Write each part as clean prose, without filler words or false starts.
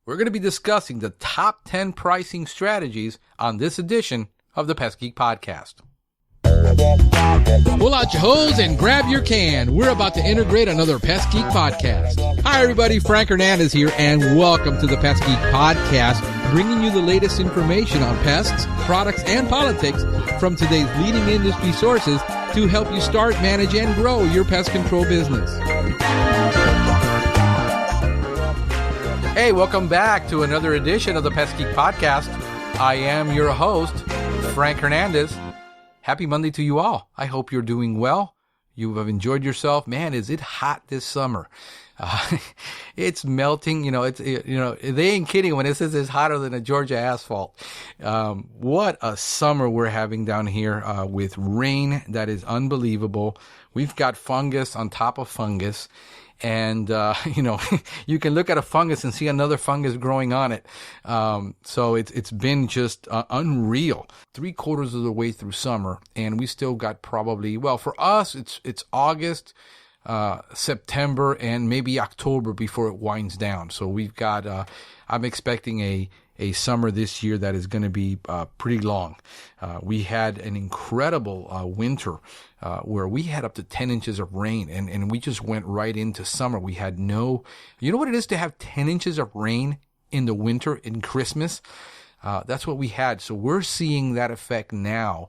we're going to be discussing the top 10 pricing strategies on this edition of the Pest Geek Podcast. Pull out your hose and grab your can. We're about to integrate another Pest Geek Podcast. Hi, everybody. Frank Hernandez here, and welcome to the Pest Geek Podcast, bringing you the latest information on pests, products, and politics from today's leading industry sources to help you start, manage, and grow your pest control business. Hey, welcome back to another edition of the Pest Geek Podcast. I am your host, Frank Hernandez. Happy Monday to you all. I hope you're doing well. You have enjoyed yourself. Man, is it hot this summer? It's melting. They ain't kidding when it says it's hotter than a Georgia asphalt. What a summer we're having down here with rain that is unbelievable. We've got fungus on top of fungus. And, you can look at a fungus and see another fungus growing on it. So it's been just unreal. 3/4 of the way through summer, and we still got probably, well, for us, it's August, September, and maybe October before it winds down. So we've got, I'm expecting a summer this year that is going to be pretty long. We had an incredible winter where we had up to 10 inches of rain, and we just went right into summer. We had you know what it is to have 10 inches of rain in the winter, in Christmas? That's what we had. So we're seeing that effect now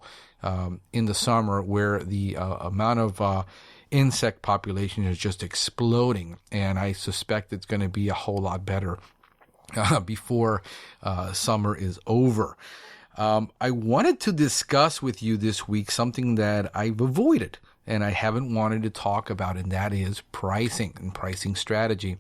in the summer, where the amount of insect population is just exploding, and I suspect it's going to be a whole lot better before summer is over. I wanted to discuss with you this week something that I've avoided and I haven't wanted to talk about, and that is pricing and pricing strategy.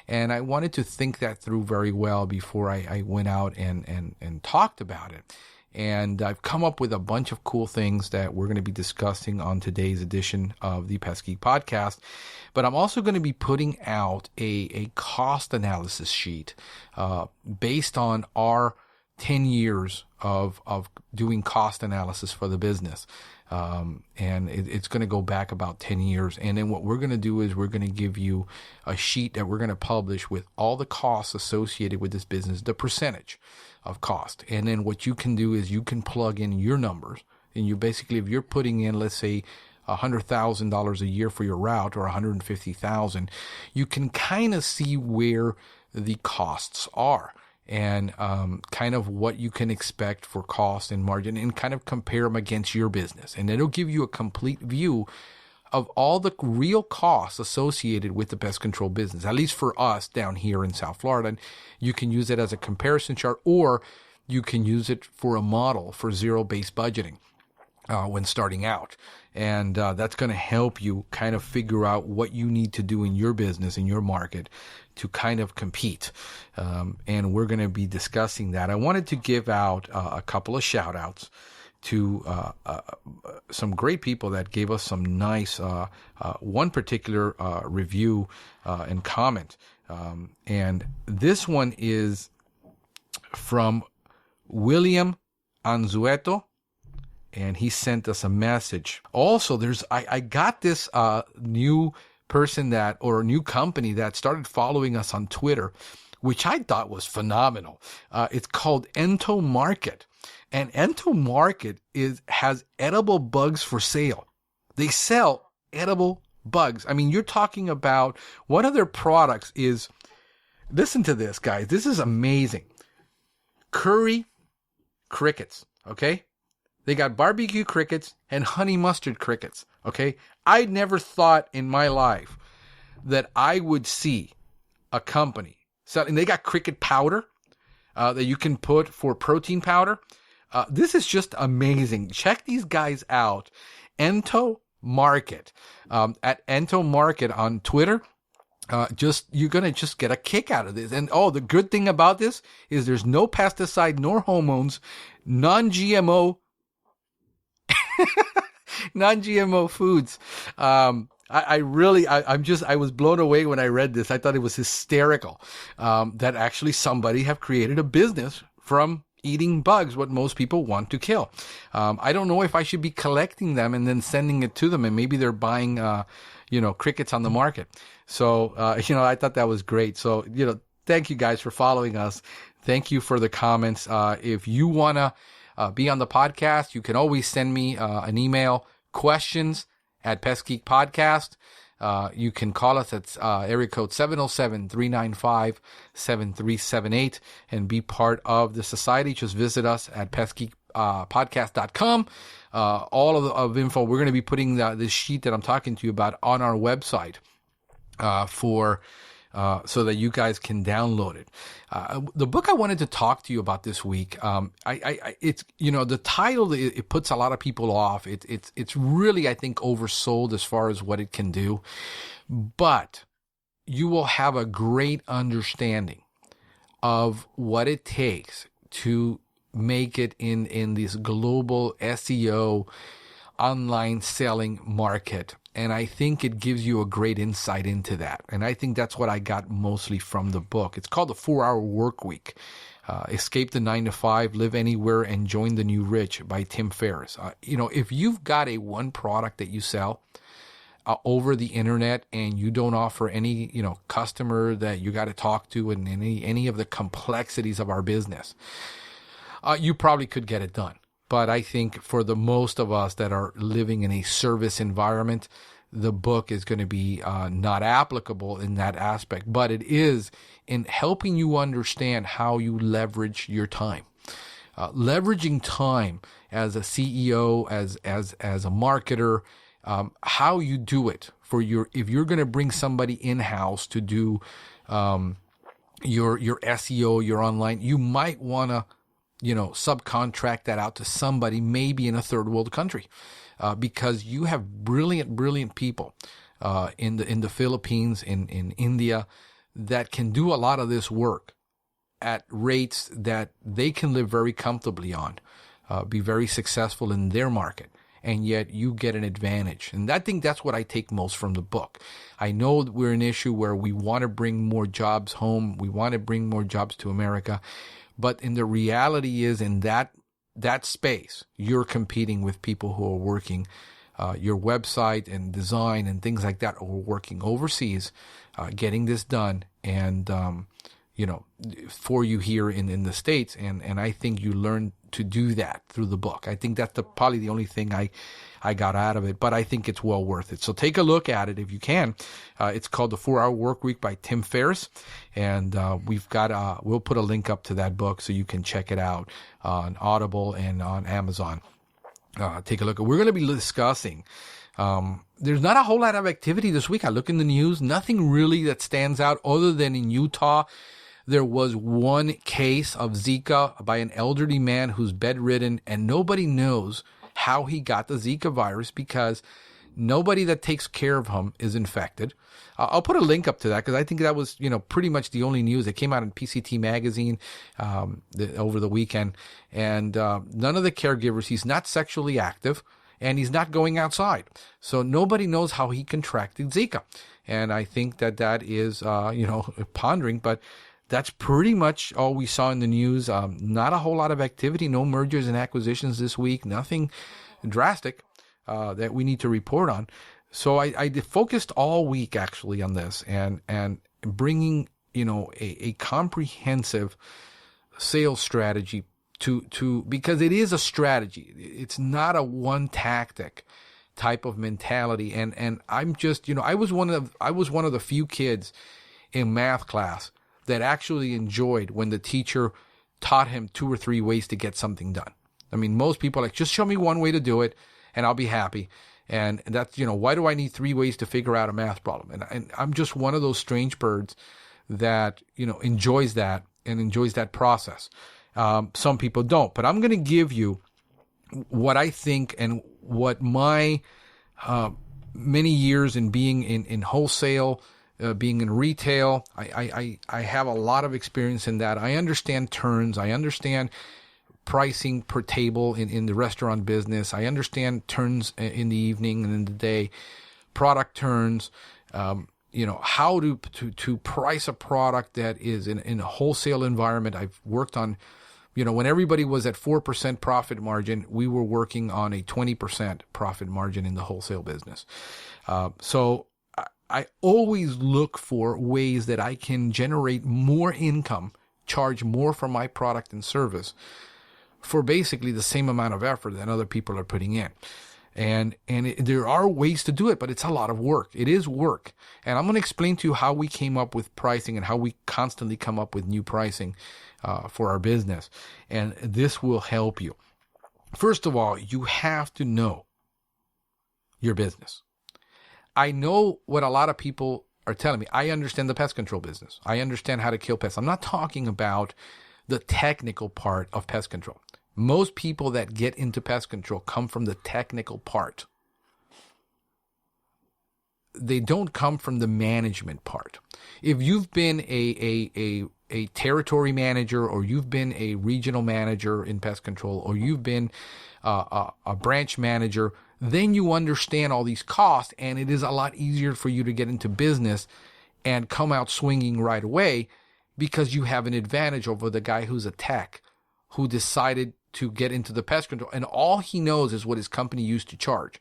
And I wanted to think that through very well before I went out and talked about it. And I've come up with a bunch of cool things that we're going to be discussing on today's edition of the Pest Geek Podcast. But I'm also going to be putting out a cost analysis sheet based on our 10 years of doing cost analysis for the business. And it's going to go back about 10 years. And then what we're going to do is we're going to give you a sheet that we're going to publish with all the costs associated with this business, the percentage of cost. And then what you can do is you can plug in your numbers, and you basically, if you're putting in, let's say, $100,000 a year for your route, or $150,000, you can kind of see where the costs are, and kind of what you can expect for cost and margin, and kind of compare them against your business. And it'll give you a complete view of all the real costs associated with the pest control business, at least for us down here in South Florida. And you can use it as a comparison chart, or you can use it for a model for zero-based budgeting when starting out. And that's going to help you kind of figure out what you need to do in your business, in your market, to kind of compete. And we're going to be discussing that. I wanted to give out a couple of shout outs to some great people that gave us some nice, one particular review and comment. And this one is from William Anzueto, and he sent us a message. Also, I got this new person or new company that started following us on Twitter, which I thought was phenomenal. It's called Ento Market. And Ento Market has edible bugs for sale. They sell edible bugs. I mean, you're talking about one of their products is, listen to this, guys. This is amazing. Curry crickets, okay? They got barbecue crickets and honey mustard crickets, okay? I never thought in my life that I would see a company selling. They got cricket powder that you can put for protein powder. This is just amazing. Check these guys out. Ento Market. At Ento Market on Twitter. You're going to just get a kick out of this. And the good thing about this is there's no pesticide nor hormones, non-GMO foods. I was blown away when I read this. I thought it was hysterical, that actually somebody have created a business from eating bugs, what most people want to kill. I don't know if I should be collecting them and then sending it to them, and maybe they're buying, crickets on the market. So, I thought that was great. So, Thank you guys for following us. Thank you for the comments. If you want to be on the podcast, you can always send me an email, questions at Pest Geek Podcast. You can call us at area code 707-395-7378 and be part of the society. Just visit us at pestgeekpodcast.com. All of the info, we're going to be putting this sheet that I'm talking to you about on our website so that you guys can download it. The book I wanted to talk to you about this week, it's, the title, it puts a lot of people off. It's really, I think, oversold as far as what it can do, but you will have a great understanding of what it takes to make it in this global SEO online selling market. And I think it gives you a great insight into that. And I think that's what I got mostly from the book. It's called The 4-Hour Workweek. Escape the 9-to-5, Live Anywhere, and Join the New Rich by Tim Ferriss. If you've got one product that you sell over the internet and you don't offer any, customer that you got to talk to and any of the complexities of our business, you probably could get it done. But I think for the most of us that are living in a service environment, the book is going to be not applicable in that aspect. But it is in helping you understand how you leverage your time. Leveraging time as a CEO, as a marketer, how you do it if you're going to bring somebody in-house to do your SEO, your online, you might want to subcontract that out to somebody maybe in a third world country, because you have brilliant people in the Philippines, in India, that can do a lot of this work at rates that they can live very comfortably on, be very successful in their market, and yet you get an advantage. And I think that's what I take most from the book. I know that we're an issue where we want to bring more jobs home, we want to bring more jobs to America. But in the reality is, in that space, you're competing with people who are working your website and design and things like that, or working overseas, getting this done, and for you here in the States. And I think you learn to do that through the book. I think that's probably the only thing I got out of it, but I think it's well worth it. So take a look at it if you can. It's called The 4-Hour Workweek by Tim Ferriss, and we'll put a link up to that book so you can check it out on Audible and on Amazon. Take a look. We're going to be discussing. There's not a whole lot of activity this week. I look in the news, nothing really that stands out other than in Utah. There was one case of Zika by an elderly man who's bedridden, and nobody knows how he got the Zika virus because nobody that takes care of him is infected. I'll put a link up to that because I think that was, pretty much the only news that came out in PCT magazine over the weekend. And none of the caregivers, he's not sexually active and he's not going outside. So nobody knows how he contracted Zika. And I think that is, pondering, but that's pretty much all we saw in the news. Not a whole lot of activity, no mergers and acquisitions this week, nothing drastic that we need to report on. So I focused all week actually on this and bringing, a comprehensive sales strategy to because it is a strategy. It's not a one tactic type of mentality. And I'm just, I was one of the few kids in math class that actually enjoyed when the teacher taught him 2 or 3 ways to get something done. I mean, most people are like, just show me one way to do it and I'll be happy. And that's, why do I need 3 ways to figure out a math problem? And I'm just one of those strange birds that, enjoys that and enjoys that process. Some people don't, but I'm going to give you what I think and what my many years in being in wholesale, being in retail, I have a lot of experience in that. I understand turns. I understand pricing per table in the restaurant business. I understand turns in the evening and in the day, product turns, how to price a product that is in a wholesale environment. I've worked on, when everybody was at 4% profit margin, we were working on a 20% profit margin in the wholesale business. So I always look for ways that I can generate more income, charge more for my product and service for basically the same amount of effort that other people are putting in. And there are ways to do it, but it's a lot of work. It is work. And I'm going to explain to you how we came up with pricing and how we constantly come up with new pricing for our business. And this will help you. First of all, you have to know your business. I know what a lot of people are telling me. I understand the pest control business. I understand how to kill pests. I'm not talking about the technical part of pest control. Most people that get into pest control come from the technical part. They don't come from the management part. If you've been a territory manager, or you've been a regional manager in pest control, or you've been a branch manager, then you understand all these costs, and it is a lot easier for you to get into business and come out swinging right away, because you have an advantage over the guy who's a tech who decided to get into the pest control, and all he knows is what his company used to charge.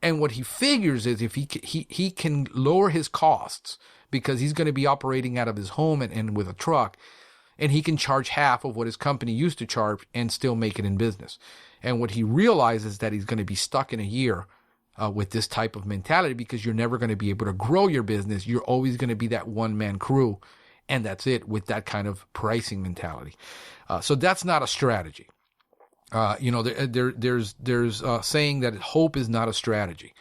And what he figures is if he can lower his costs, because he's going to be operating out of his home and with a truck, and he can charge half of what his company used to charge and still make it in business. And what he realizes is that he's going to be stuck in a year with this type of mentality, because you're never going to be able to grow your business. You're always going to be that one-man crew, and that's it, with that kind of pricing mentality. So that's not a strategy. There's saying that hope is not a strategy.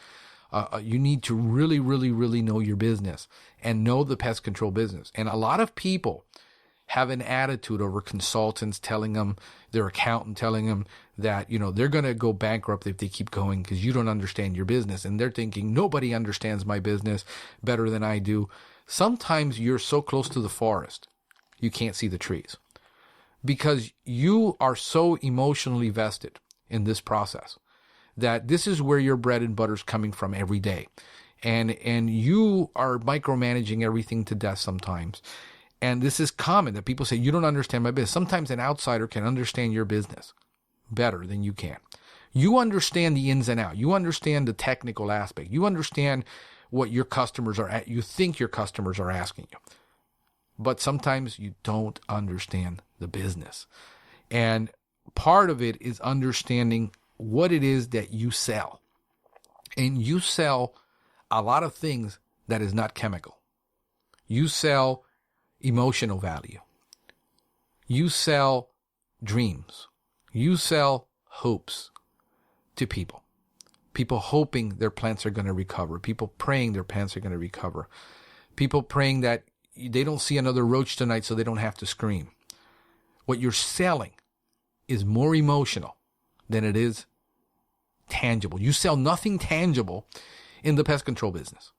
You need to really, really, really know your business and know the pest control business. And a lot of people have an attitude over consultants telling them, their accountant telling them that, they're going to go bankrupt if they keep going because you don't understand your business. And they're thinking, nobody understands my business better than I do. Sometimes you're so close to the forest, you can't see the trees, because you are so emotionally vested in this process that this is where your bread and butter is coming from every day. And you are micromanaging everything to death sometimes. And this is common that people say, you don't understand my business. Sometimes an outsider can understand your business better than you can. You understand the ins and outs. You understand the technical aspect. You understand what your customers are you think your customers are asking you. But sometimes you don't understand the business. And part of it is understanding what it is that you sell. And you sell a lot of things that is not chemical. You sell emotional value. You sell dreams. You sell hopes to people. People hoping their plants are going to recover. People praying their plants are going to recover. People praying that they don't see another roach tonight so they don't have to scream. What you're selling is more emotional than it is tangible. You sell nothing tangible in the pest control business.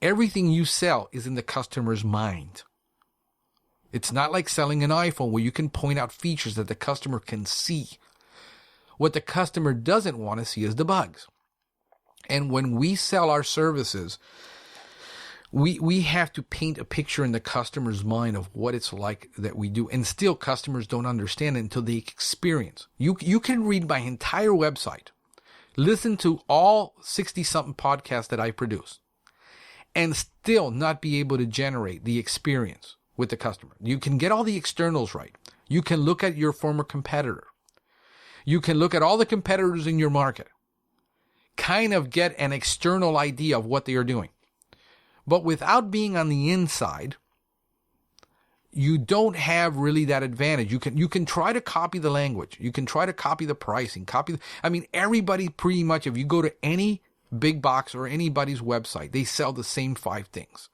Everything you sell is in the customer's mind. It's not like selling an iPhone where you can point out features that the customer can see. What the customer doesn't want to see is the bugs. And when we sell our services, we have to paint a picture in the customer's mind of what it's like that we do. And still customers don't understand it until they experience. You can read my entire website, listen to all 60-something podcasts that I produce, and still not be able to generate the experience with the customer. You can get all the externals right. You can look at your former competitor. You can look at all the competitors in your market, kind of get an external idea of what they are doing. But without being on the inside, you don't have really that advantage. You can try to copy the language. You can try to copy the pricing. Everybody pretty much, if you go to any big box or anybody's website, they sell the same 5 things.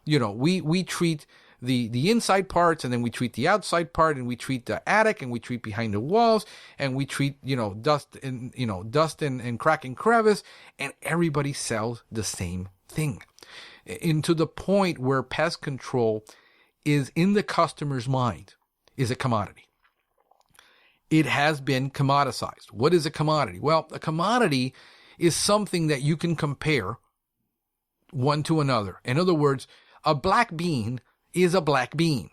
We treat the inside parts, and then we treat the outside part, and we treat the attic, and we treat behind the walls, and we treat, dust and crack and crevice, and everybody sells the same thing. And to the point where pest control is in the customer's mind is a commodity. It has been commoditized. What is a commodity? Well, a commodity is something that you can compare one to another. In other words, a black bean is a black bean.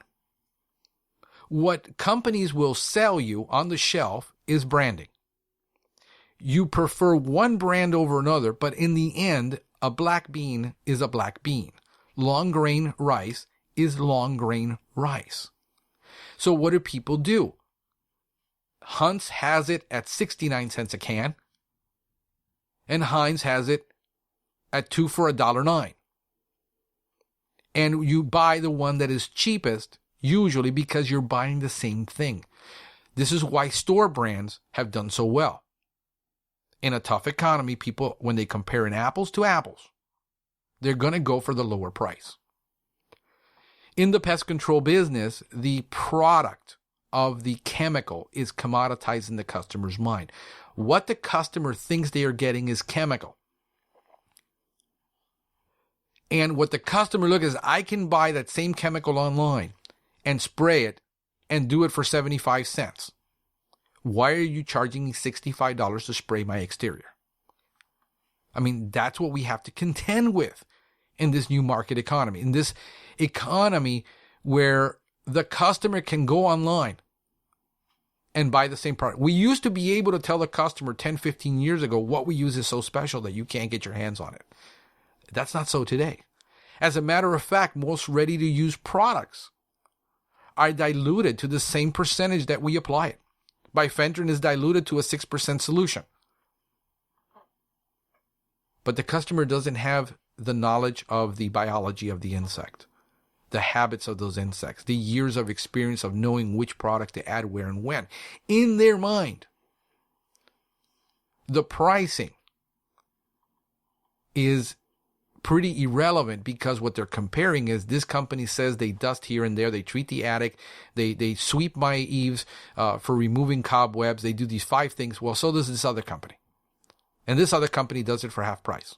What companies will sell you on the shelf is branding. You prefer one brand over another, but in the end, A black bean is a black bean. Long grain rice is long grain rice. So what do people do? Hunt's has it at 69 cents a can, and Heinz has it at 2 for $1.09. And you buy the one that is cheapest, usually because you're buying the same thing. This is why store brands have done so well. In a tough economy, people, when they compare an apples to apples, they're going to go for the lower price. In the pest control business, the product of the chemical is commoditized in the customer's mind. What the customer thinks they are getting is chemical. And what the customer looks is, I can buy that same chemical online and spray it and do it for 75 cents. Why are you charging me $65 to spray my exterior? I mean, that's what we have to contend with in this new market economy, in this economy where the customer can go online and buy the same product. We used to be able to tell the customer 10, 15 years ago, what we use is so special that you can't get your hands on it. That's not so today. As a matter of fact, most ready-to-use products are diluted to the same percentage that we apply it. Bifenthrin is diluted to a 6% solution. But the customer doesn't have the knowledge of the biology of the insect, the habits of those insects, the years of experience of knowing which product to add where and when. In their mind, the pricing is pretty irrelevant, because what they're comparing is, this company says they dust here and there, they treat the attic, they sweep my eaves for removing cobwebs, they do these 5 things. Well, so does this other company. And this other company does it for half price.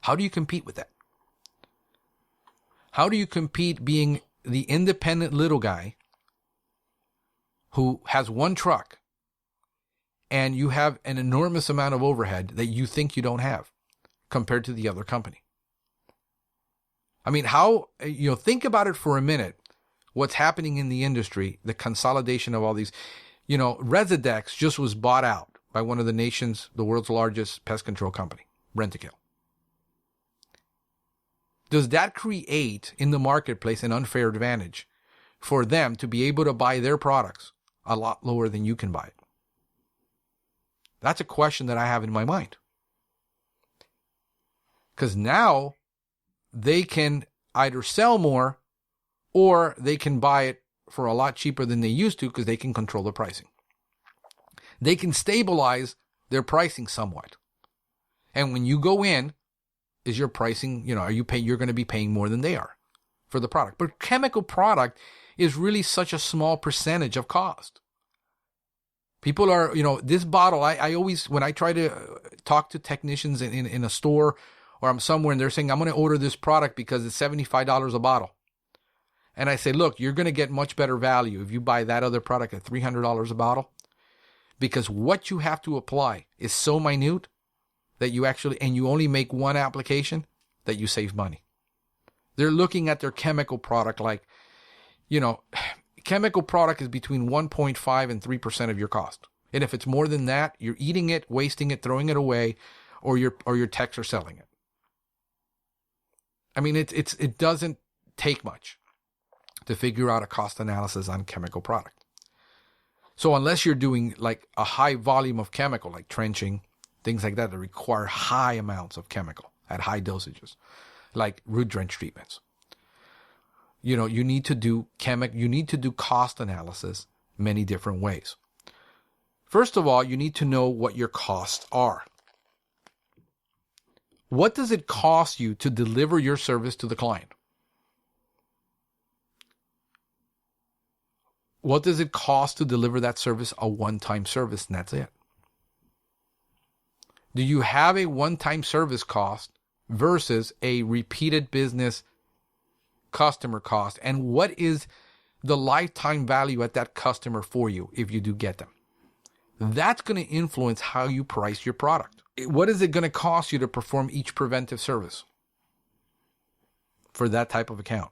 How do you compete with that? How do you compete being the independent little guy who has one truck and you have an enormous amount of overhead that you think you don't have compared to the other company? I mean, think about it for a minute. What's happening in the industry, the consolidation of all these, Residex just was bought out by one of the world's largest pest control company, Rentokil. Does that create in the marketplace an unfair advantage for them to be able to buy their products a lot lower than you can buy it? That's a question that I have in my mind. Because now they can either sell more or they can buy it for a lot cheaper than they used to, because they can control the pricing. They can stabilize their pricing somewhat. And when you go in, is your pricing, you're going to be paying more than they are for the product. But chemical product is really such a small percentage of cost. People are, this bottle, I always, when I try to talk to technicians in a store, or I'm somewhere and they're saying, I'm going to order this product because it's $75 a bottle. And I say, look, you're going to get much better value if you buy that other product at $300 a bottle, because what you have to apply is so minute that you only make one application, that you save money. They're looking at their chemical product like, chemical product is between 1.5 and 3% of your cost. And if it's more than that, you're eating it, wasting it, throwing it away, or your techs are selling it. I mean, it doesn't take much to figure out a cost analysis on chemical product. So unless you're doing like a high volume of chemical, like trenching, things like that require high amounts of chemical at high dosages, like root drench treatments, you need to do cost analysis many different ways. First of all, you need to know what your costs are. What does it cost you to deliver your service to the client? What does it cost to deliver that service? A one-time service, and that's it. Do you have a one-time service cost versus a repeated business customer cost? And what is the lifetime value at that customer for you if you do get them? That's going to influence how you price your product. What is it going to cost you to perform each preventive service for that type of account?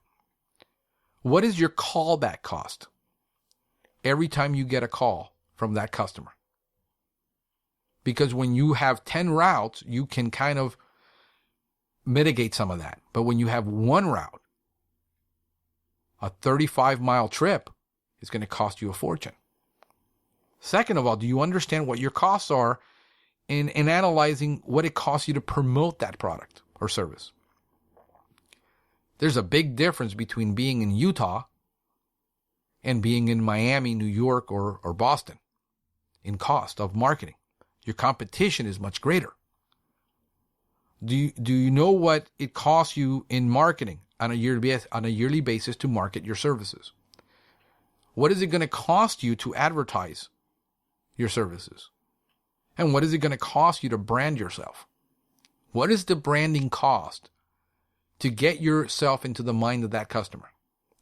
What is your callback cost every time you get a call from that customer? Because when you have 10 routes, you can kind of mitigate some of that. But when you have one route, a 35-mile trip is going to cost you a fortune. Second of all, do you understand what your costs are in analyzing what it costs you to promote that product or service? There's a big difference between being in Utah and being in Miami, New York, or Boston in cost of marketing. Your competition is much greater. Do you know what it costs you in marketing on a yearly basis to market your services? What is it going to cost you to advertise your services? And what is it going to cost you to brand yourself? What is the branding cost to get yourself into the mind of that customer?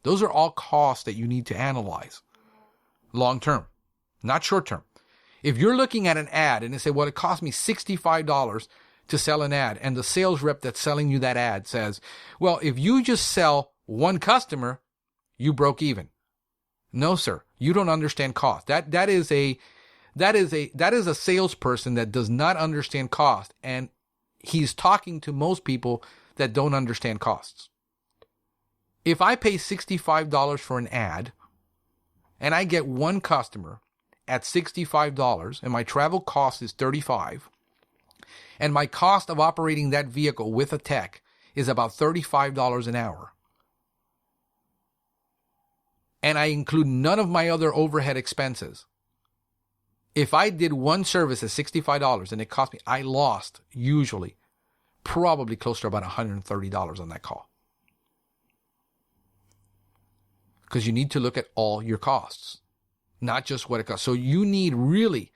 Those are all costs that you need to analyze long term, not short term. If you're looking at an ad and they say, well, it cost me $65 to sell an ad, and the sales rep that's selling you that ad says, well, if you just sell one customer, you broke even. No, sir, you don't understand cost. That is a salesperson that does not understand cost, and he's talking to most people that don't understand costs. If I pay $65 for an ad and I get one customer at $65 and my travel cost is $35 and my cost of operating that vehicle with a tech is about $35 an hour, and I include none of my other overhead expenses, if I did one service at $65 and it cost me, I lost usually probably close to about $130 on that call. Because you need to look at all your costs, not just what it costs. So you need really,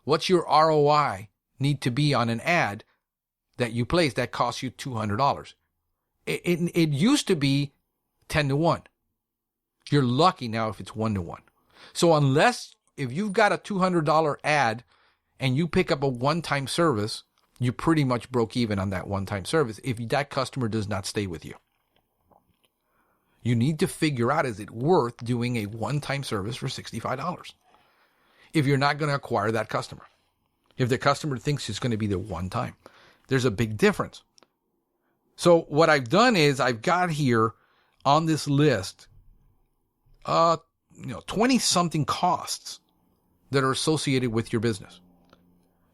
what's your ROI need to be on an ad that you place that costs you $200? It used to be 10 to 1. You're lucky now if it's 1 to 1. So if you've got a $200 ad and you pick up a one-time service, you pretty much broke even on that one-time service if that customer does not stay with you. You need to figure out, is it worth doing a one-time service for $65 if you're not going to acquire that customer? If the customer thinks it's going to be there one time, there's a big difference. So what I've done is I've got here on this list 20-something costs that are associated with your business.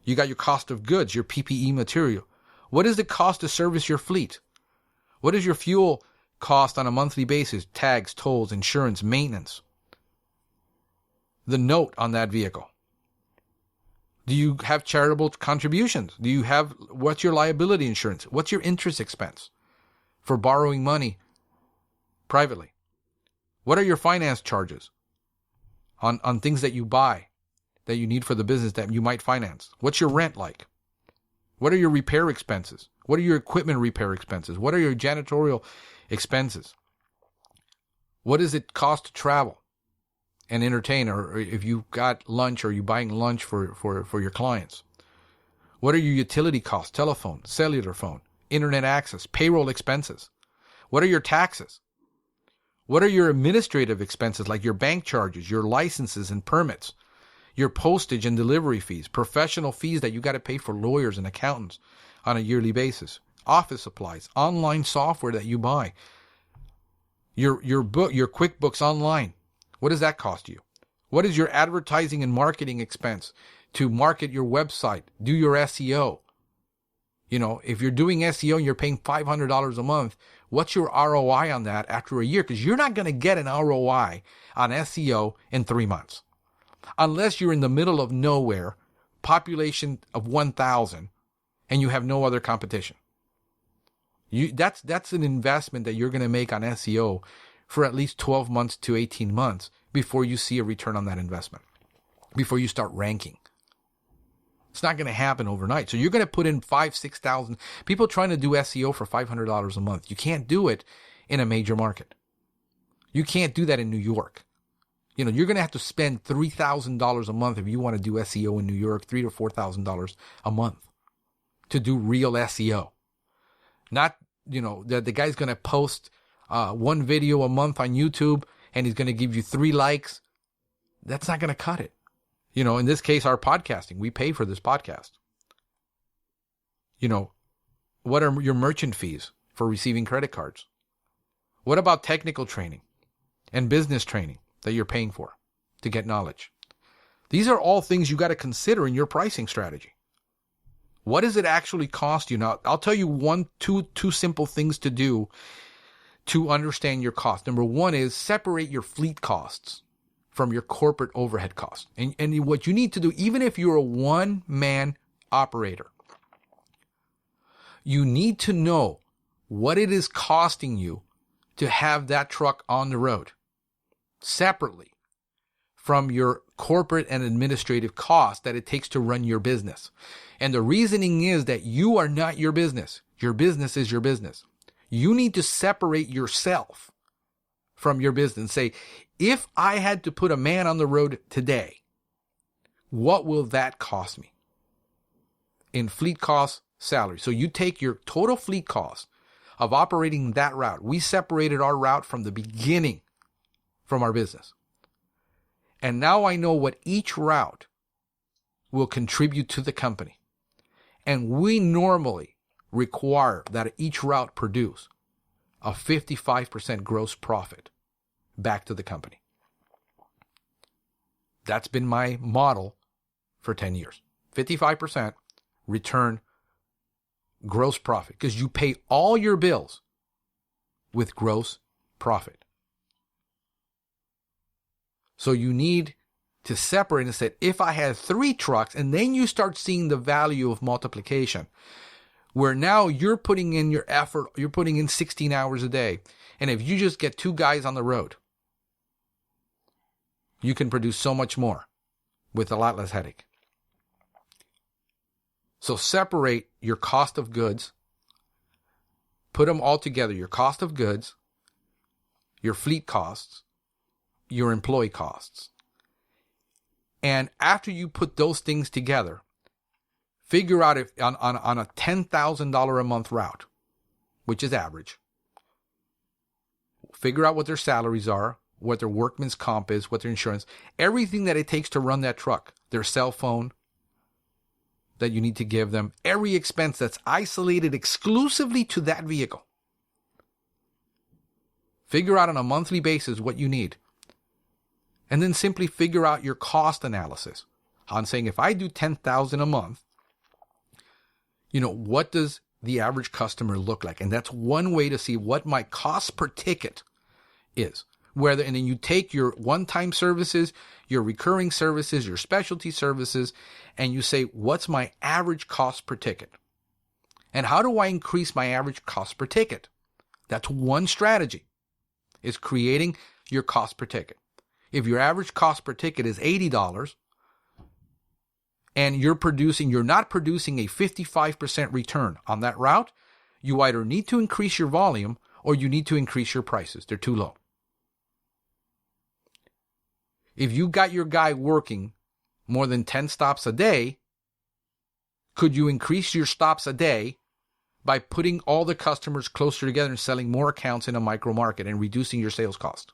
You got your cost of goods, your PPE material. What is the cost to service your fleet? What is your fuel cost on a monthly basis? Tags, tolls, insurance, maintenance. The note on that vehicle. Do you have charitable contributions? What's your liability insurance? What's your interest expense for borrowing money privately? What are your finance charges on things that you buy that you need for the business that you might finance? What's your rent like? What are your repair expenses? What are your equipment repair expenses? What are your janitorial expenses? What does it cost to travel and entertain? Or if you've got lunch, or you're buying lunch for your clients? What are your utility costs? Telephone, cellular phone, internet access, payroll expenses. What are your taxes? What are your administrative expenses, like your bank charges, your licenses and permits, your postage and delivery fees, professional fees that you got to pay for lawyers and accountants on a yearly basis, office supplies, online software that you buy, your QuickBooks Online. What does that cost you? What is your advertising and marketing expense to market your website, do your SEO? If you're doing SEO and you're paying $500 a month, what's your ROI on that after a year? Because you're not going to get an ROI on SEO in 3 months. Unless you're in the middle of nowhere, population of 1,000, and you have no other competition. That's an investment that you're going to make on SEO for at least 12 months to 18 months before you see a return on that investment, before you start ranking. It's not going to happen overnight. So you're going to put in $5,000, $6,000. People trying to do SEO for $500 a month. You can't do it in a major market. You can't do that in New York. You're going to have to spend $3,000 a month if you want to do SEO in New York, $3,000 to $4,000 a month to do real SEO. Not, the guy's going to post one video a month on YouTube and he's going to give you 3 likes. That's not going to cut it. In this case, our podcasting, we pay for this podcast. What are your merchant fees for receiving credit cards? What about technical training and business training that you're paying for to get knowledge? These are all things you got to consider in your pricing strategy. What does it actually cost you? Now, I'll tell you two simple things to do to understand your cost. Number one is separate your fleet costs from your corporate overhead costs. And what you need to do, even if you're a one-man operator, you need to know what it is costing you to have that truck on the road separately from your corporate and administrative costs that it takes to run your business. And the reasoning is that you are not your business. Your business is your business. You need to separate yourself from your business. Say, if I had to put a man on the road today, what will that cost me? In fleet costs, salary. So you take your total fleet cost of operating that route. We separated our route from the beginning from our business. And now I know what each route will contribute to the company. And we normally require that each route produce a 55% gross profit back to the company. That's been my model for 10 years. 55% return gross profit, because you pay all your bills with gross profit. So you need to separate and say, if I had 3 trucks, and then you start seeing the value of multiplication, where now you're putting in your effort, you're putting in 16 hours a day. And if you just get 2 guys on the road, you can produce so much more with a lot less headache. So separate your cost of goods, put them all together, your cost of goods, your fleet costs, your employee costs. And after you put those things together, figure out if on a $10,000 a month route, which is average, figure out what their salaries are, what their workman's comp is, what their insurance, everything that it takes to run that truck, their cell phone that you need to give them, every expense that's isolated exclusively to that vehicle. Figure out on a monthly basis what you need. And then simply figure out your cost analysis on saying, if I do $10,000 a month, what does the average customer look like? And that's one way to see what my cost per ticket is. And then you take your one-time services, your recurring services, your specialty services, and you say, what's my average cost per ticket? And how do I increase my average cost per ticket? That's one strategy, is creating your cost per ticket. If your average cost per ticket is $80 and you're not producing a 55% return on that route, you either need to increase your volume or you need to increase your prices. They're too low. If you got your guy working more than 10 stops a day, could you increase your stops a day by putting all the customers closer together and selling more accounts in a micro market and reducing your sales cost?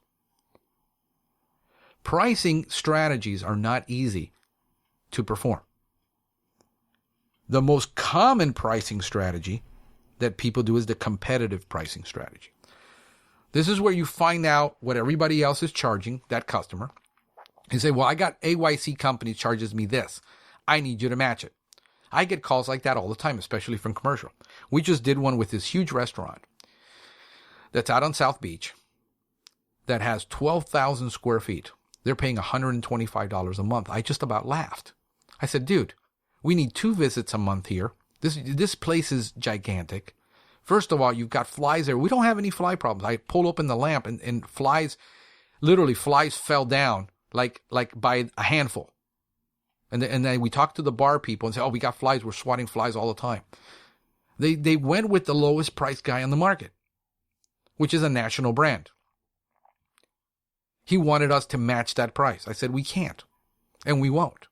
Pricing strategies are not easy to perform. The most common pricing strategy that people do is the competitive pricing strategy. This is where you find out what everybody else is charging that customer and say, well, I got AYC company charges me this. I need you to match it. I get calls like that all the time, especially from commercial. We just did one with this huge restaurant that's out on South Beach that has 12,000 square feet. They're paying $125 a month. I just about laughed. I said, dude, we need 2 visits a month here. This place is gigantic. First of all, you've got flies there. We don't have any fly problems. I pulled open the lamp and flies fell down like by a handful. And then we talked to the bar people and said, oh, we got flies. We're swatting flies all the time. They went with the lowest price guy on the market, which is a national brand. He wanted us to match that price. I said, we can't, and we won't.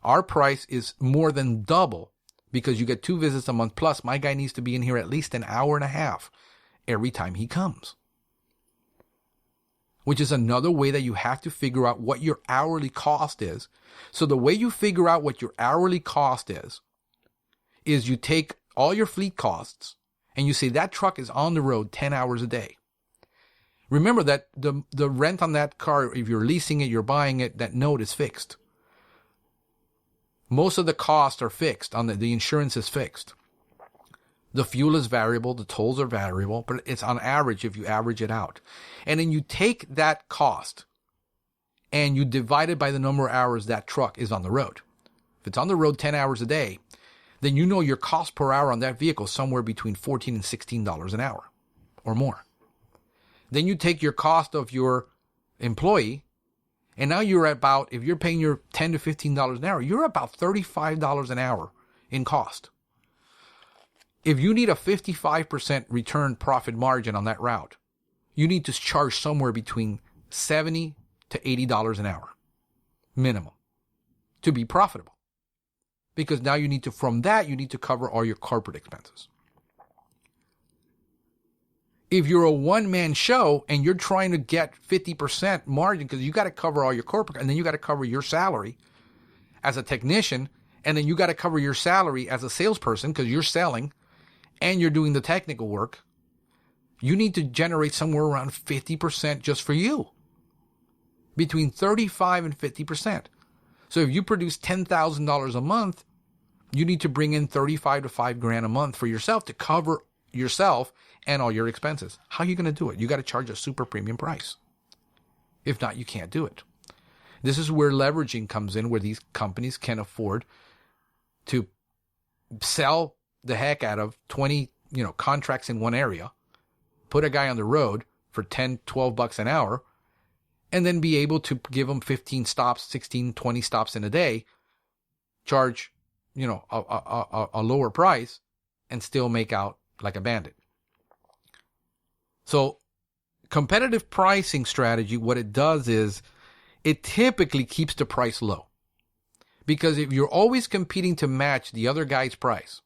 Our price is more than double because you get 2 visits a month. Plus, my guy needs to be in here at least an hour and a half every time he comes, which is another way that you have to figure out what your hourly cost is. So the way you figure out what your hourly cost is you take all your fleet costs, and you say that truck is on the road 10 hours a day. Remember that the rent on that car, if you're leasing it, you're buying it, that note is fixed. Most of the costs are fixed. The insurance is fixed. The fuel is variable. The tolls are variable. But it's on average if you average it out. And then you take that cost and you divide it by the number of hours that truck is on the road. If it's on the road 10 hours a day, then you know your cost per hour on that vehicle is somewhere between $14 and $16 an hour or more. Then you take your cost of your employee, and now you're about, if you're paying your $10 to $15 an hour, you're about $35 an hour in cost. If you need a 55% return profit margin on that route, you need to charge somewhere between $70 to $80 an hour minimum to be profitable. Because now you need to, from that, you need to cover all your corporate expenses. If you're a one-man show and you're trying to get 50% margin, because you got to cover all your corporate, and then you got to cover your salary as a technician, and then you got to cover your salary as a salesperson because you're selling and you're doing the technical work, you need to generate somewhere around 50% just for you. Between 35 and 50%. So if you produce $10,000 a month, you need to bring in 35 to $5,000 a month for yourself to cover yourself and all your expenses. How are you going to do it? You got to charge a super premium price. If not, you can't do it. This is where leveraging comes in, where these companies can afford to sell the heck out of 20, contracts in one area, put a guy on the road for 10, 12 bucks an hour, and then be able to give them 15 stops, 16, 20 stops in a day, charge, a lower price, and still make out like a bandit. So competitive pricing strategy, what it does is it typically keeps the price low. Because if you're always competing to match the other guy's price,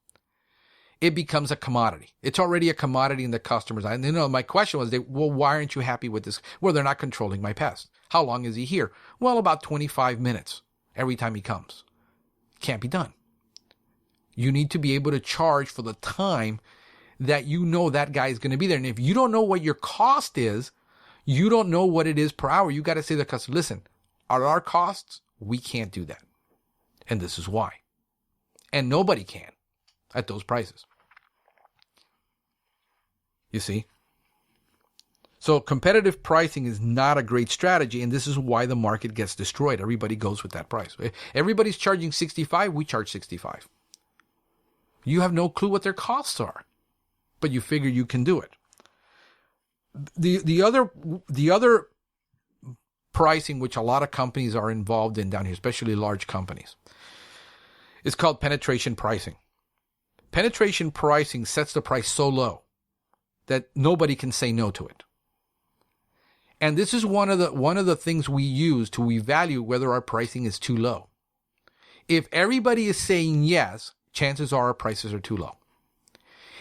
it becomes a commodity. It's already a commodity in the customer's eye. And my question was, why aren't you happy with this? Well, they're not controlling my pest. How long is he here? Well, about 25 minutes every time he comes. Can't be done. You need to be able to charge for the time that that guy is going to be there. And if you don't know what your cost is, you don't know what it is per hour, you got to say to the customer, listen, are our costs? We can't do that. And this is why. And nobody can at those prices. You see? So competitive pricing is not a great strategy, and this is why the market gets destroyed. Everybody goes with that price. Everybody's charging 65, we charge 65. You have no clue what their costs are, but you figure you can do it. The other pricing which a lot of companies are involved in down here, especially large companies, is called penetration pricing. Penetration pricing sets the price so low that nobody can say no to it. And this is one of the things we use to evaluate whether our pricing is too low. If everybody is saying yes, chances are our prices are too low.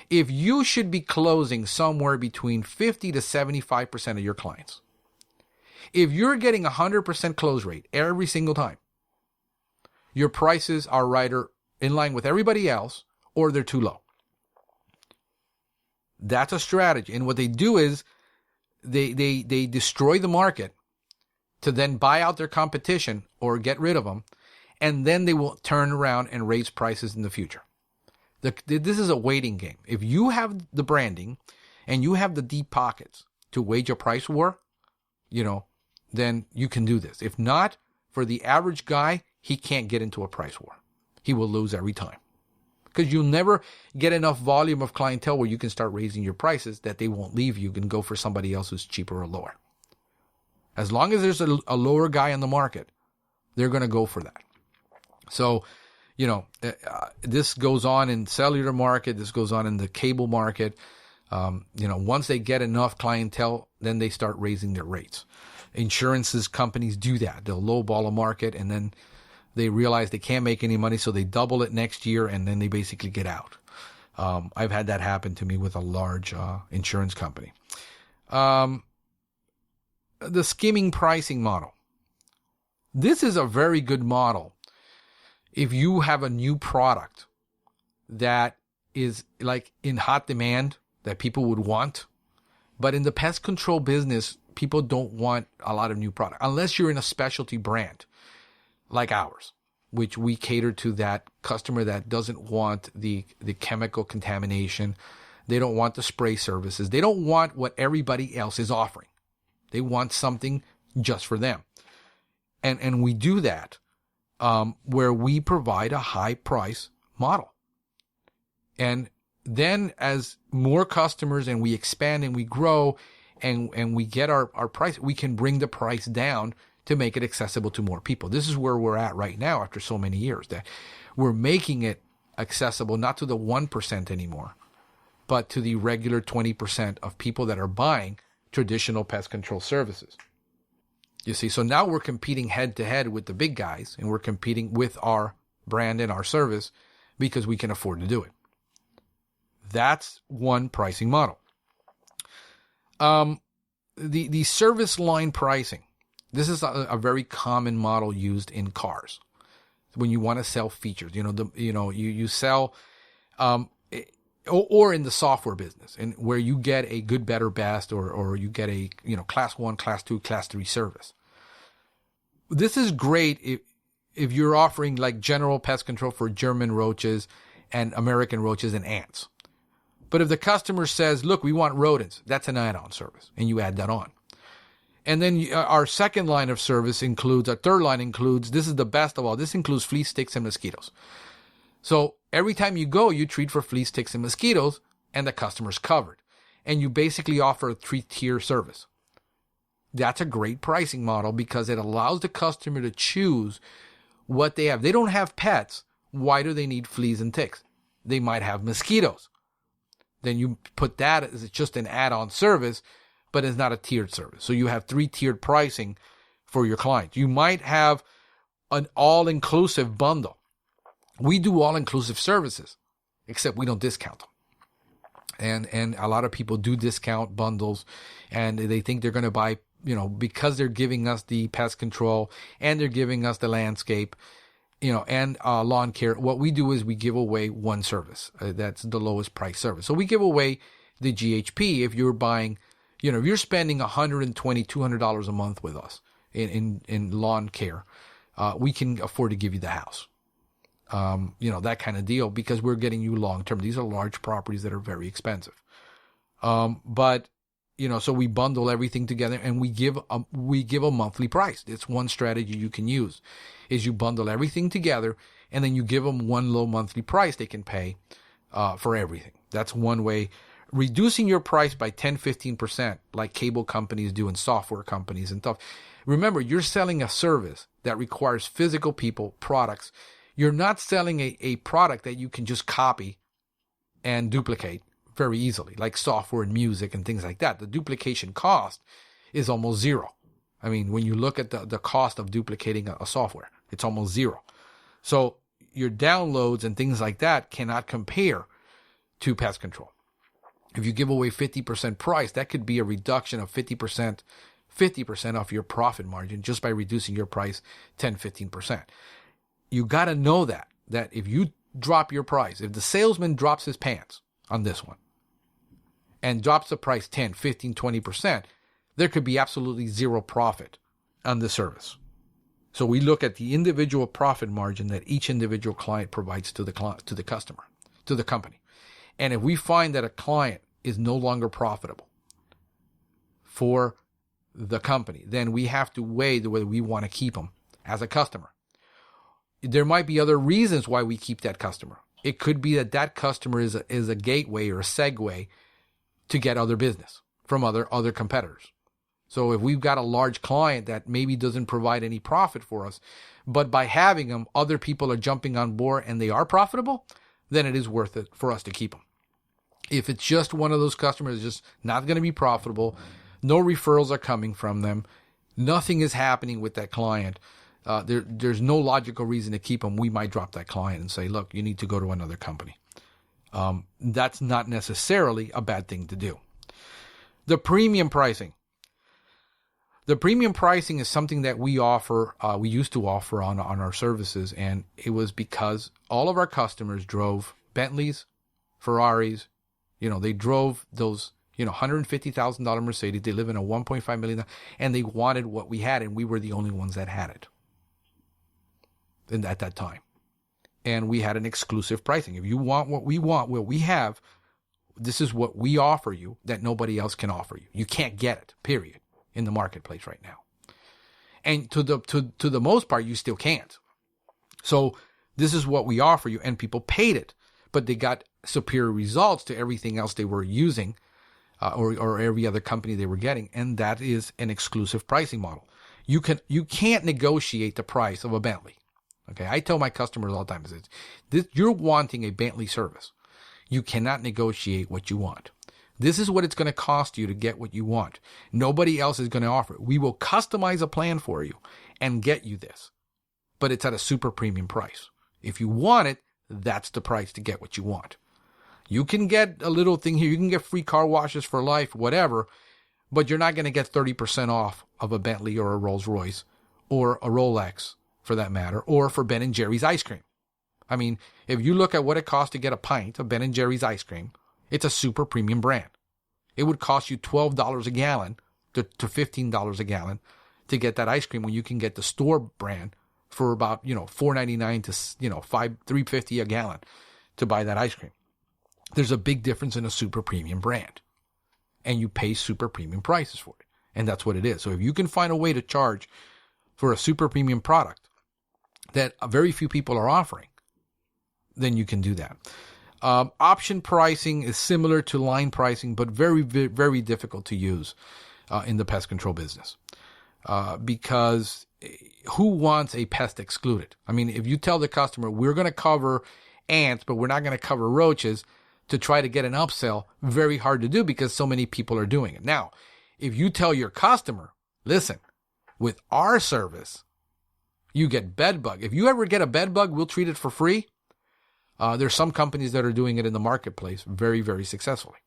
If you should be closing somewhere between 50 to 75% of your clients, if you're getting 100% close rate every single time, your prices are either in line with everybody else or they're too low. That's a strategy. And what they do is they destroy the market to then buy out their competition or get rid of them, and then they will turn around and raise prices in the future. This is a waiting game. If you have the branding and you have the deep pockets to wage a price war, then you can do this. If not, for the average guy, he can't get into a price war. He will lose every time. Because you'll never get enough volume of clientele where you can start raising your prices that they won't leave you and go for somebody else who's cheaper or lower. As long as there's a lower guy on the market, they're going to go for that. So, this goes on in cellular market. This goes on in the cable market. Once they get enough clientele, then they start raising their rates. Insurances companies do that. They'll lowball a market, and then they realize they can't make any money, so they double it next year, and then they basically get out. I've had that happen to me with a large insurance company. The skimming pricing model. This is a very good model if you have a new product that is like in hot demand that people would want. But in the pest control business, people don't want a lot of new product unless you're in a specialty brand like ours, which we cater to that customer that doesn't want the chemical contamination. They don't want the spray services. They don't want what everybody else is offering. They want something just for them. And we do that where we provide a high price model. And then as more customers and we expand and we grow and we get our price, we can bring the price down to make it accessible to more people. This is where we're at right now after so many years, that we're making it accessible not to the 1% anymore, but to the regular 20% of people that are buying traditional pest control services. You see, so now we're competing head to head with the big guys, and we're competing with our brand and our service because we can afford to do it. That's one pricing model. The service line pricing. This is a very common model used in cars when you want to sell features. You sell, or in the software business, and where you get a good, better, best, or you get a class 1, class 2, class 3 service. This is great if you're offering like general pest control for German roaches and American roaches and ants. But if the customer says, look, we want rodents, that's an add-on service, and you add that on. And then our second line of service includes, our third line includes, this is the best of all, this includes fleas, ticks, and mosquitoes. So every time you go, you treat for fleas, ticks, and mosquitoes, and the customer's covered. And you basically offer a 3-tier service. That's a great pricing model because it allows the customer to choose what they have. They don't have pets. Why do they need fleas and ticks? They might have mosquitoes. Then you put that as just an add-on service, but it's not a tiered service. So you have 3-tiered pricing for your client. You might have an all-inclusive bundle. We do all-inclusive services, except we don't discount them. And a lot of people do discount bundles, and they think they're going to buy, because they're giving us the pest control and they're giving us the landscape, and lawn care. What we do is we give away one service. That's the lowest price service. So we give away the GHP if you're buying, if you're spending $120, $200 a month with us in lawn care, we can afford to give you the house. That kind of deal, because we're getting you long term. These are large properties that are very expensive. But so we bundle everything together and we give a monthly price. It's one strategy you can use, is you bundle everything together and then you give them one low monthly price they can pay, for everything. That's one way. Reducing your price by 10, 15%, like cable companies do and software companies and stuff. Remember, you're selling a service that requires physical people, products. You're not selling a product that you can just copy and duplicate very easily, like software and music and things like that. The duplication cost is almost zero. I mean, when you look at the cost of duplicating a software, it's almost zero. So your downloads and things like that cannot compare to pest control. If you give away 50% price, that could be a reduction of 50% off your profit margin just by reducing your price 10, 15%. You got to know that if you drop your price, if the salesman drops his pants on this one and drops the price 10, 15, 20%, there could be absolutely zero profit on the service. So we look at the individual profit margin that each individual client provides to the customer, to the company. And if we find that a client is no longer profitable for the company, then we have to weigh whether we want to keep them as a customer. There might be other reasons why we keep that customer. It could be that customer is a gateway or a segue to get other business from other competitors. So if we've got a large client that maybe doesn't provide any profit for us, but by having them, other people are jumping on board and they are profitable, then it is worth it for us to keep them. If it's just one of those customers just not going to be profitable, no referrals are coming from them, nothing is happening with that client, there's no logical reason to keep them, we might drop that client and say, look, you need to go to another company. That's not necessarily a bad thing to do. The premium pricing. The premium pricing is something that we offer, we used to offer on our services, and it was because all of our customers drove Bentleys, Ferraris. They drove those, $150,000 Mercedes. They live in a $1.5 million, and they wanted what we had, and we were the only ones that had it at that time. And we had an exclusive pricing. If you want what we have, this is what we offer you that nobody else can offer you. You can't get it, period, in the marketplace right now. And to the most part, you still can't. So this is what we offer you, and people paid it, but they got superior results to everything else they were using, or every other company they were getting, and that is an exclusive pricing model. You can't negotiate the price of a Bentley. Okay, I tell my customers all the time, you're wanting a Bentley service. You cannot negotiate what you want. This is what it's going to cost you to get what you want. Nobody else is going to offer it. We will customize a plan for you and get you this, but it's at a super premium price. If you want it, that's the price to get what you want. You can get a little thing here. You can get free car washes for life, whatever, but you're not going to get 30% off of a Bentley or a Rolls Royce or a Rolex, for that matter, or for Ben & Jerry's ice cream. I mean, if you look at what it costs to get a pint of Ben & Jerry's ice cream, it's a super premium brand. It would cost you $12 a gallon to $15 a gallon to get that ice cream, when you can get the store brand for about, $4.99 to, $3.50 a gallon to buy that ice cream. There's a big difference in a super premium brand, and you pay super premium prices for it. And that's what it is. So if you can find a way to charge for a super premium product that very few people are offering, then you can do that. Option pricing is similar to line pricing, but very, very, very difficult to use in the pest control business, because who wants a pest excluded? I mean, if you tell the customer, we're going to cover ants, but we're not going to cover roaches, to try to get an upsell, very hard to do because so many people are doing it. Now, if you tell your customer, listen, with our service, you get bed bug. If you ever get a bed bug, we'll treat it for free. There's some companies that are doing it in the marketplace very, very successfully.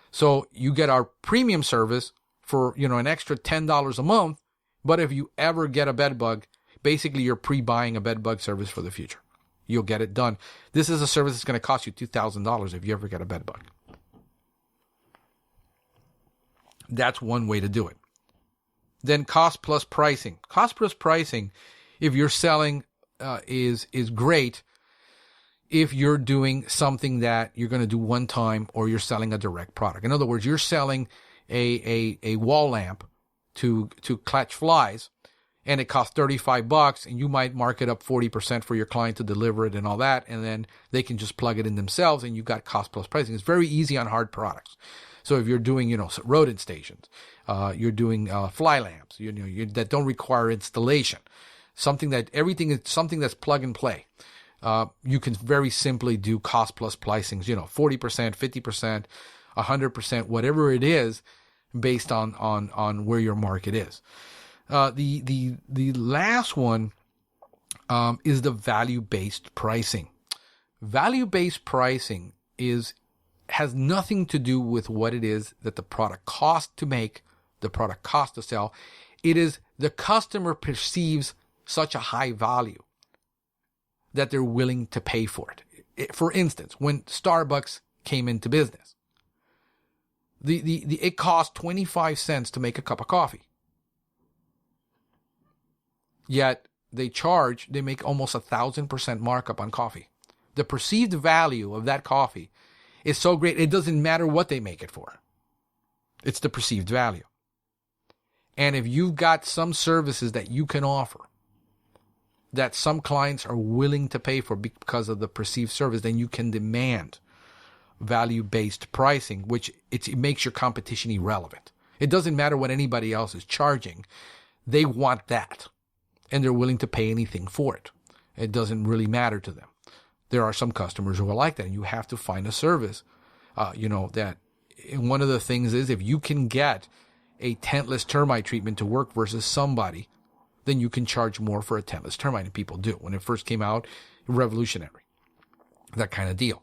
So you get our premium service for, an extra $10 a month. But if you ever get a bed bug, basically you're pre-buying a bed bug service for the future. You'll get it done. This is a service that's going to cost you $2,000 if you ever get a bed bug. That's one way to do it. Then cost plus pricing. Cost plus pricing, if you're selling, is great if you're doing something that you're going to do one time, or you're selling a direct product. In other words, you're selling a wall lamp to catch flies, and it costs $35, and you might mark it up 40% for your client to deliver it and all that, and then they can just plug it in themselves, and you got cost plus pricing. It's very easy on hard products. So if you're doing, rodent stations, you're doing fly lamps, that don't require installation, everything is something that's plug and play. You can very simply do cost plus pricings, 40%, 50%, 100%, whatever it is, based on where your market is. The last one is the value-based pricing. Value-based pricing has nothing to do with what it is that the product costs to make, the product costs to sell. It is the customer perceives such a high value that they're willing to pay for it. For instance, when Starbucks came into business, it cost 25 cents to make a cup of coffee. Yet they make almost 1,000% markup on coffee. The perceived value of that coffee is so great, it doesn't matter what they make it for. It's the perceived value. And if you've got some services that you can offer that some clients are willing to pay for because of the perceived service, then you can demand value-based pricing, which it makes your competition irrelevant. It doesn't matter what anybody else is charging. They want that, and they're willing to pay anything for it. It doesn't really matter to them. There are some customers who are like that, and you have to find a service, that. And one of the things is, if you can get a tentless termite treatment to work versus somebody, then you can charge more for a tentless termite, and people do. When it first came out, revolutionary, that kind of deal.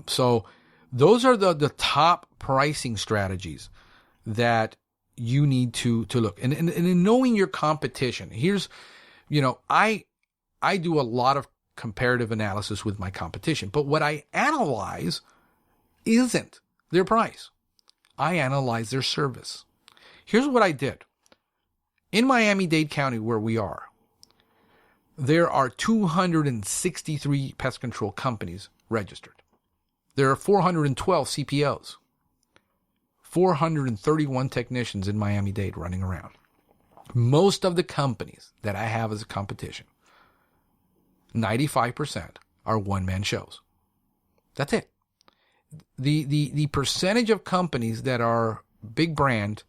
So those are the top pricing strategies that you need to look. And in knowing your competition, here's, I do a lot of comparative analysis with my competition. But what I analyze isn't their price. I analyze their service. Here's what I did. In Miami-Dade County, where we are, there are 263 pest control companies registered. There are 412 CPOs, 431 technicians in Miami-Dade running around. Most of the companies that I have as a competition, 95% are one-man shows. That's it. The percentage of companies that are big brand,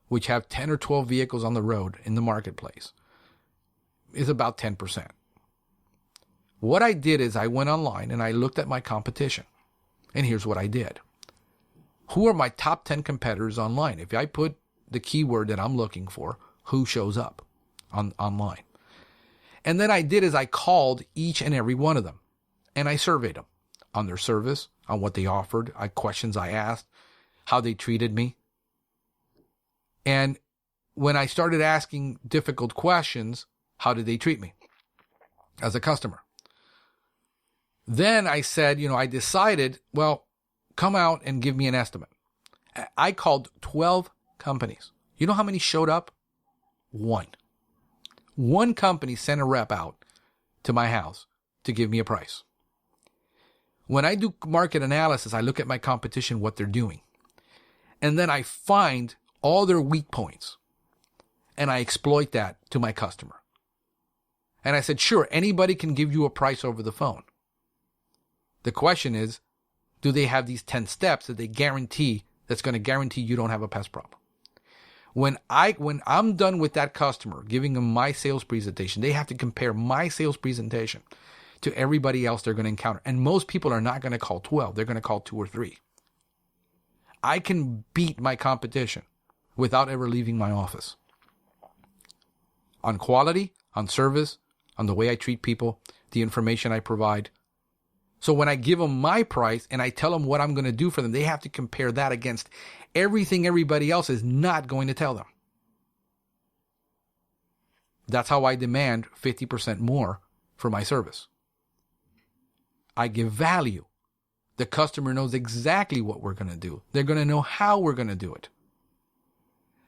which have 10 or 12 vehicles on the road in the marketplace, is about 10%. What I did is I went online and I looked at my competition. And here's what I did. Who are my top 10 competitors online? If I put the keyword that I'm looking for, who shows up online? And then I did is I called each and every one of them and I surveyed them on their service, on what they offered, questions I asked, how they treated me. And when I started asking difficult questions, how did they treat me as a customer? Then I said, I decided, well, come out and give me an estimate. I called 12 companies. You know how many showed up? One. One company sent a rep out to my house to give me a price. When I do market analysis, I look at my competition, what they're doing. And then I find all their weak points. And I exploit that to my customer. And I said, sure, anybody can give you a price over the phone. The question is, do they have these 10 steps that they guarantee, that's going to guarantee you don't have a pest problem? When I'm done with that customer, giving them my sales presentation, they have to compare my sales presentation to everybody else they're going to encounter. And most people are not going to call 12. They're going to call 2 or 3. I can beat my competition without ever leaving my office. On quality, on service, on the way I treat people, the information I provide. So when I give them my price and I tell them what I'm going to do for them, they have to compare that against everything everybody else is not going to tell them. That's how I demand 50% more for my service. I give value. The customer knows exactly what we're going to do. They're going to know how we're going to do it.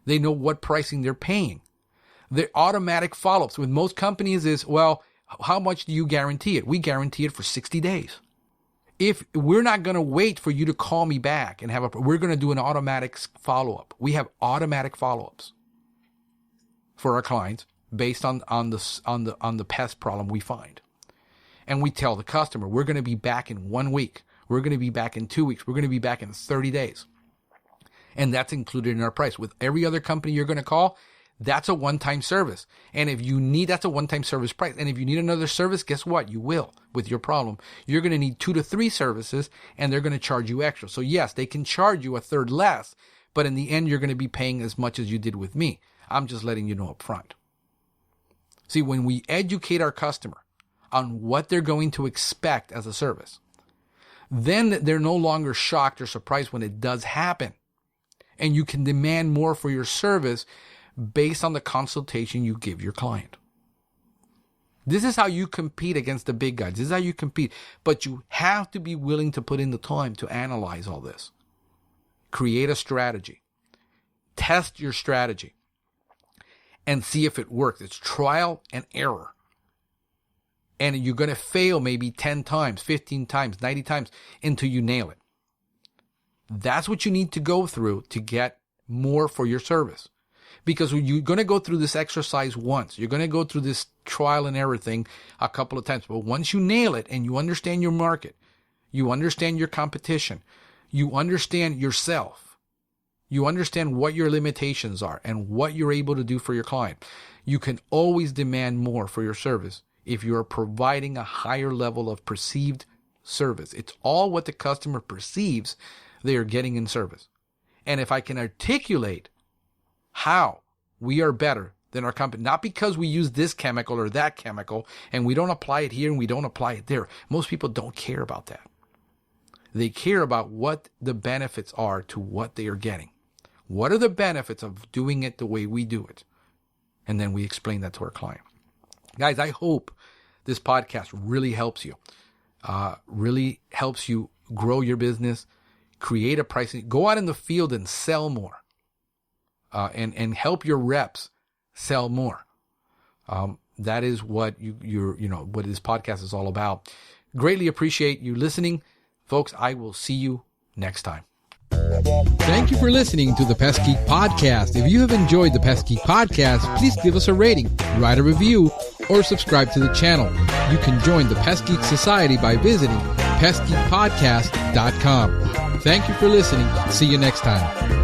They know what pricing they're paying. The automatic follow-ups with most companies is, well, how much do you guarantee it? We guarantee it for 60 days. If we're not going to wait for you to call me back and we're going to do an automatic follow-up. We have automatic follow-ups for our clients based on the pest problem we find. And we tell the customer, we're going to be back in 1 week. We're going to be back in 2 weeks. We're going to be back in 30 days. And that's included in our price. With every other company you're going to call, that's a one-time service. And if you need, that's a one-time service price. And if you need another service, guess what? You will with your problem. You're going to need 2 to 3 services and they're going to charge you extra. So yes, they can charge you a third less, but in the end, you're going to be paying as much as you did with me. I'm just letting you know up front. See, when we educate our customer on what they're going to expect as a service, then they're no longer shocked or surprised when it does happen. And you can demand more for your service based on the consultation you give your client. This is how you compete against the big guys. This is how you compete. But you have to be willing to put in the time to analyze all this. Create a strategy. Test your strategy. And see if it works. It's trial and error. And you're going to fail maybe 10 times, 15 times, 90 times until you nail it. That's what you need to go through to get more for your service. Because you're going to go through this exercise once. You're going to go through this trial and error thing a couple of times. But once you nail it and you understand your market, you understand your competition, you understand yourself, you understand what your limitations are and what you're able to do for your client, you can always demand more for your service if you're providing a higher level of perceived service. It's all what the customer perceives they are getting in service. And if I can articulate how we are better than our company, not because we use this chemical or that chemical and we don't apply it here and we don't apply it there. Most people don't care about that. They care about what the benefits are to what they are getting. What are the benefits of doing it the way we do it? And then we explain that to our client. Guys, I hope this podcast really helps you. Really helps you grow your business, create a pricing, go out in the field and sell more, and help your reps sell more. That is what what this podcast is all about. Greatly appreciate you listening, folks. I will see you next time. Thank you for listening to the Pest Geek Podcast. If you have enjoyed the Pest Geek Podcast, please give us a rating, write a review, or subscribe to the channel. You can join the Pest Geek Society by visiting pestgeekpodcast.com. Thank you for listening. See you next time.